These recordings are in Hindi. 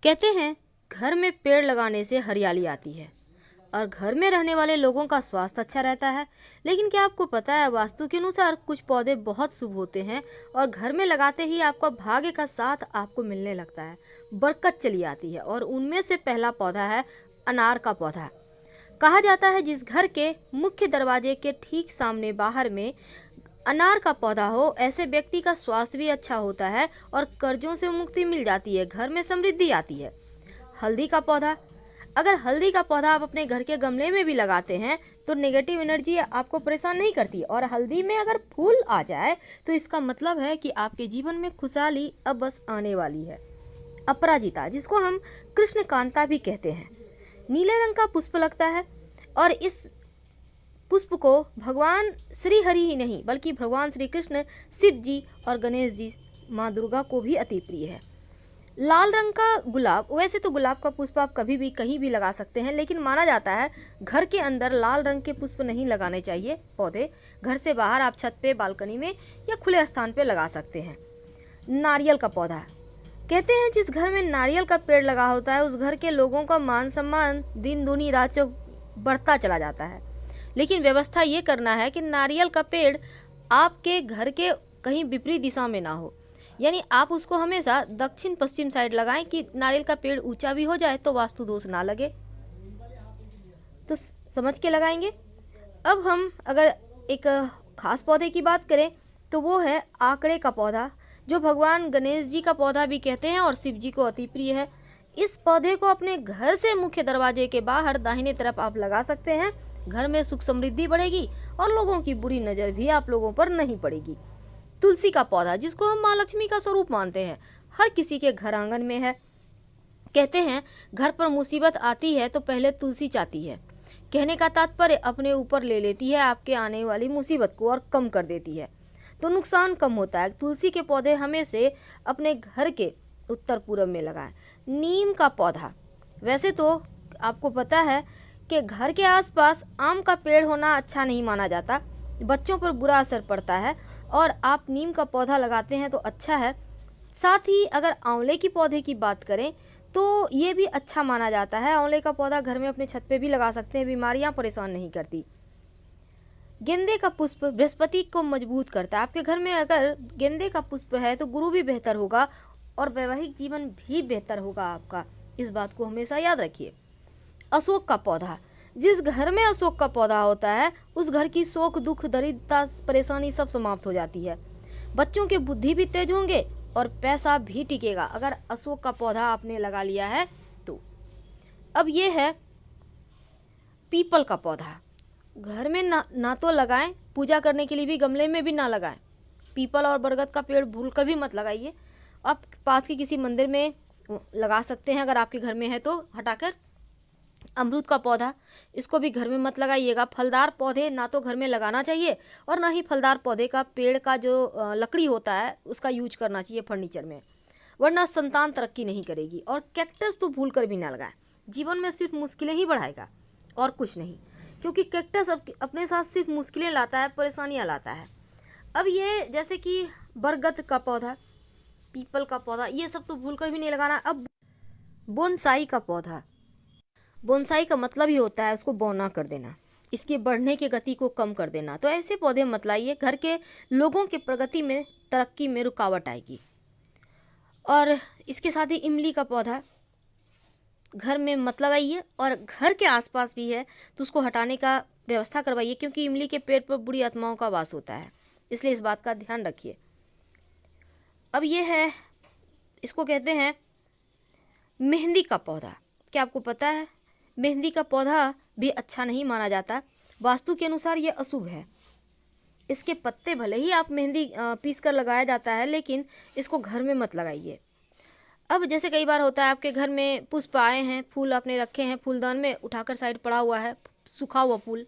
कहते हैं घर में पेड़ लगाने से हरियाली आती है और घर में रहने वाले लोगों का स्वास्थ्य अच्छा रहता है। लेकिन क्या आपको पता है, वास्तु के अनुसार कुछ पौधे बहुत शुभ होते हैं और घर में लगाते ही आपका भाग्य का साथ आपको मिलने लगता है, बरकत चली आती है। और उनमें से पहला पौधा है अनार का पौधा। कहा जाता है जिस घर के मुख्य दरवाजे के ठीक सामने बाहर में अनार का पौधा हो, ऐसे व्यक्ति का स्वास्थ्य भी अच्छा होता है और कर्जों से मुक्ति मिल जाती है, घर में समृद्धि आती है। हल्दी का पौधा। अगर हल्दी का पौधा आप अपने घर के गमले में भी लगाते हैं तो नेगेटिव एनर्जी आपको परेशान नहीं करती, और हल्दी में अगर फूल आ जाए तो इसका मतलब है कि आपके जीवन में खुशहाली अब बस आने वाली है। अपराजिता, जिसको हम कृष्णकांता भी कहते हैं, नीले रंग का पुष्प लगता है और इस पुष्प को भगवान श्री हरि ही नहीं बल्कि भगवान श्री कृष्ण, शिव जी और गणेश जी, माँ दुर्गा को भी अति प्रिय है। लाल रंग का गुलाब। वैसे तो गुलाब का पुष्प आप कभी भी कहीं भी लगा सकते हैं, लेकिन माना जाता है घर के अंदर लाल रंग के पुष्प नहीं लगाने चाहिए पौधे। घर से बाहर आप छत पे, बालकनी में या खुले स्थान पे लगा सकते हैं। नारियल का पौधा। कहते हैं जिस घर में नारियल का पेड़ लगा होता है उस घर के लोगों का मान सम्मान दिन दूनी रात चौक बढ़ता चला जाता है। लेकिन व्यवस्था ये करना है कि नारियल का पेड़ आपके घर के कहीं विपरीत दिशा में ना हो, यानी आप उसको हमेशा दक्षिण पश्चिम साइड लगाएं कि नारियल का पेड़ ऊंचा भी हो जाए तो वास्तु दोष ना लगे। तो समझ के लगाएंगे। अब हम अगर एक खास पौधे की बात करें तो वो है आकड़े का पौधा, जो भगवान गणेश जी का पौधा भी कहते हैं और शिव जी को अति प्रिय है। इस पौधे को अपने घर से मुख्य दरवाजे के बाहर दाहिने तरफ आप लगा सकते हैं। घर में सुख समृद्धि बढ़ेगी और लोगों की बुरी नज़र भी आप लोगों पर नहीं पड़ेगी। तुलसी का पौधा, जिसको हम माँ लक्ष्मी का स्वरूप मानते हैं, हर किसी के घर आंगन में है। कहते हैं घर पर मुसीबत आती है तो पहले तुलसी चाहती है। कहने का तात्पर्य अपने ऊपर ले लेती है आपके आने वाली मुसीबत को और कम कर देती है, तो नुकसान कम होता है। तुलसी के पौधे हमेशा अपने घर के उत्तर पूर्व में लगाएं। नीम का पौधा। वैसे तो आपको पता है कि घर के आसपास आम का पेड़ होना अच्छा नहीं माना जाता, बच्चों पर बुरा असर पड़ता है, और आप नीम का पौधा लगाते हैं तो अच्छा है। साथ ही अगर आंवले की पौधे की बात करें तो ये भी अच्छा माना जाता है। आंवले का पौधा घर में अपने छत पे भी लगा सकते हैं, बीमारियां परेशान नहीं करती। गेंदे का पुष्प बृहस्पति को मजबूत करता है। आपके घर में अगर गेंदे का पुष्प है तो गुरु भी बेहतर होगा और वैवाहिक जीवन भी बेहतर होगा आपका। इस बात को हमेशा याद रखिए। अशोक का पौधा। जिस घर में अशोक का पौधा होता है उस घर की शोक, दुख, दरिद्रता, परेशानी सब समाप्त हो जाती है। बच्चों की बुद्धि भी तेज होंगे और पैसा भी टिकेगा अगर अशोक का पौधा आपने लगा लिया है तो। अब ये है पीपल का पौधा। घर में ना तो लगाएं, पूजा करने के लिए भी गमले में भी ना लगाएं। पीपल और बरगद का पेड़ भूलकर भी मत लगाइए। आप पास के किसी मंदिर में लगा सकते हैं अगर आपके घर में है तो हटाकर। अमरूद का पौधा, इसको भी घर में मत लगाइएगा। फलदार पौधे ना तो घर में लगाना चाहिए और ना ही फलदार पौधे का पेड़ का जो लकड़ी होता है उसका यूज करना चाहिए फर्नीचर में, वरना संतान तरक्की नहीं करेगी। और कैक्टस तो भूल कर भी ना लगाएं, जीवन में सिर्फ मुश्किलें ही बढ़ाएगा और कुछ नहीं, क्योंकि कैक्टस अपने साथ सिर्फ मुश्किलें लाता है, परेशानियाँ लाता है। अब ये जैसे कि बरगद का पौधा, पीपल का पौधा, ये सब तो भूल कर भी नहीं लगाना। अब बोनसाई का पौधा। बोनसाई का मतलब ही होता है उसको बौना कर देना, इसके बढ़ने की गति को कम कर देना। तो ऐसे पौधे मत लाइए, घर के लोगों के प्रगति में, तरक्की में रुकावट आएगी। और इसके साथ ही इमली का पौधा घर में मत लगाइए, और घर के आसपास भी है तो उसको हटाने का व्यवस्था करवाइए, क्योंकि इमली के पेड़ पर बुरी आत्माओं का वास होता है, इसलिए इस बात का ध्यान रखिए। अब ये है, इसको कहते हैं मेहंदी का पौधा। क्या आपको पता है मेहंदी का पौधा भी अच्छा नहीं माना जाता, वास्तु के अनुसार ये अशुभ है। इसके पत्ते भले ही आप मेहंदी पीस कर लगाया जाता है, लेकिन इसको घर में मत लगाइए। अब जैसे कई बार होता है आपके घर में पुष्प आए हैं, फूल आपने रखे हैं फूलदान में, उठाकर साइड पड़ा हुआ है सूखा हुआ फूल,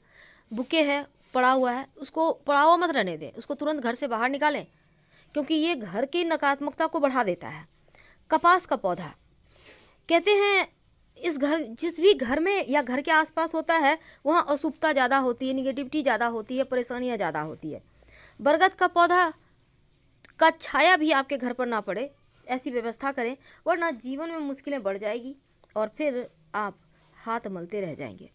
बुके है पड़ा हुआ है, उसको पड़ा हुआ मत रहने दें, उसको तुरंत घर से बाहर निकालें, क्योंकि ये घर की नकारात्मकता को बढ़ा देता है। कपास का पौधा। कहते हैं इस घर, जिस भी घर में या घर के आसपास होता है वहाँ अशुभता ज़्यादा होती है, निगेटिविटी ज़्यादा होती है, परेशानियाँ ज़्यादा होती है। बरगद का पौधा का छाया भी आपके घर पर ना पड़े, ऐसी व्यवस्था करें, वरना जीवन में मुश्किलें बढ़ जाएगी और फिर आप हाथ मलते रह जाएंगे।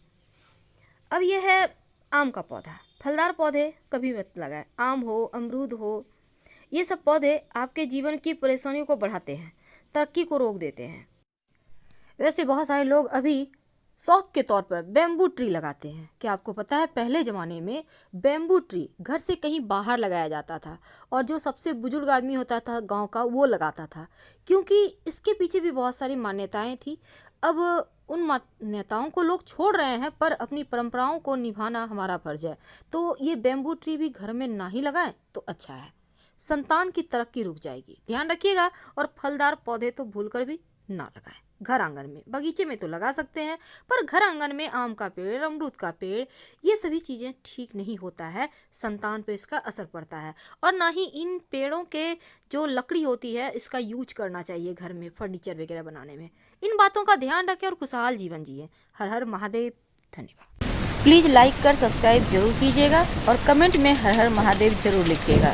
अब यह है आम का पौधा। फलदार पौधे कभी मत लगाएं। आम हो, अमरूद हो, ये सब पौधे आपके जीवन की परेशानियों को बढ़ाते हैं, तरक्की को रोक देते हैं। वैसे बहुत सारे लोग अभी शौक के तौर पर बैम्बू ट्री लगाते हैं। क्या आपको पता है पहले ज़माने में बैम्बू ट्री घर से कहीं बाहर लगाया जाता था और जो सबसे बुजुर्ग आदमी होता था गांव का वो लगाता था, क्योंकि इसके पीछे भी बहुत सारी मान्यताएं थी। अब उन मान्यताओं को लोग छोड़ रहे हैं, पर अपनी परंपराओं को निभाना हमारा फर्ज है। तो ये बैम्बू ट्री भी घर में ना ही लगाएं तो अच्छा है, संतान की तरक्की रुक जाएगी। ध्यान रखिएगा। और फलदार पौधे तो भूलकर भी ना लगाएं। घर आंगन में, बगीचे में तो लगा सकते हैं, पर घर आंगन में आम का पेड़, अमरूद का पेड़, ये सभी चीज़ें ठीक नहीं होता है, संतान पे इसका असर पड़ता है। और ना ही इन पेड़ों के जो लकड़ी होती है इसका यूज करना चाहिए घर में फर्नीचर वगैरह बनाने में। इन बातों का ध्यान रखें और खुशहाल जीवन जिए। हर हर महादेव। धन्यवाद। प्लीज़ लाइक कर सब्सक्राइब जरूर कीजिएगा और कमेंट में हर हर महादेव जरूर लिखिएगा।